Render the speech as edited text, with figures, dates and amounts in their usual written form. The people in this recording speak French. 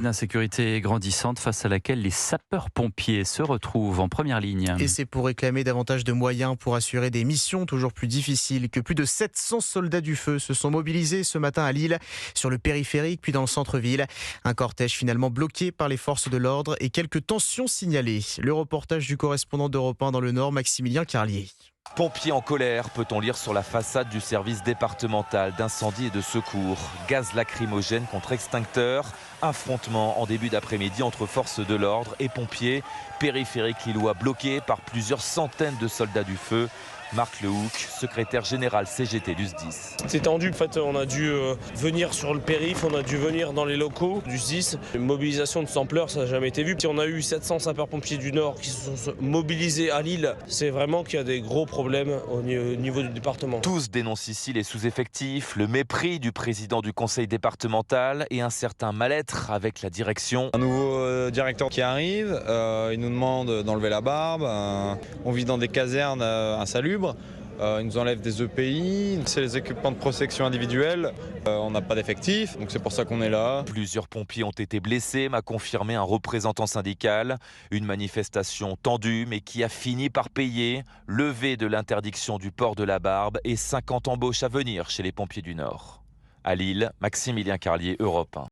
Une insécurité grandissante face à laquelle les sapeurs-pompiers se retrouvent en première ligne. Et c'est pour réclamer davantage de moyens pour assurer des missions toujours plus difficiles que plus de 700 soldats du feu se sont mobilisés ce matin à Lille, sur le périphérique puis dans le centre-ville. Un cortège finalement bloqué par les forces de l'ordre et quelques tensions signalées. Le reportage du correspondant d'Europe 1 dans le Nord, Maximilien Carlier. Pompiers en colère, peut-on lire sur la façade du service départemental d'incendie et de secours. Gaz lacrymogène contre extincteur, affrontement en début d'après-midi entre forces de l'ordre et pompiers. Périphérique lillois bloqué par plusieurs centaines de soldats du feu. Marc Lehoucq, secrétaire général CGT du SDIS. C'est tendu, en fait, on a dû venir sur le périph', on a dû venir dans les locaux du SDIS. Une mobilisation de cette ampleur, ça n'a jamais été vu. Si on a eu 700 sapeurs-pompiers du Nord qui se sont mobilisés à Lille, c'est vraiment qu'il y a des gros problèmes au niveau du département. Tous dénoncent ici les sous-effectifs, le mépris du président du conseil départemental et un certain mal-être avec la direction. Un nouveau directeur qui arrive, il nous demande d'enlever la barbe, on vit dans des casernes insalubres. Ils nous enlèvent des EPI, c'est les équipements de protection individuelle, on n'a pas d'effectifs, donc c'est pour ça qu'on est là. Plusieurs pompiers ont été blessés, m'a confirmé un représentant syndical. Une manifestation tendue mais qui a fini par payer. Levée de l'interdiction du port de la barbe et 50 embauches à venir chez les pompiers du Nord. À Lille, Maximilien Carlier, Europe 1.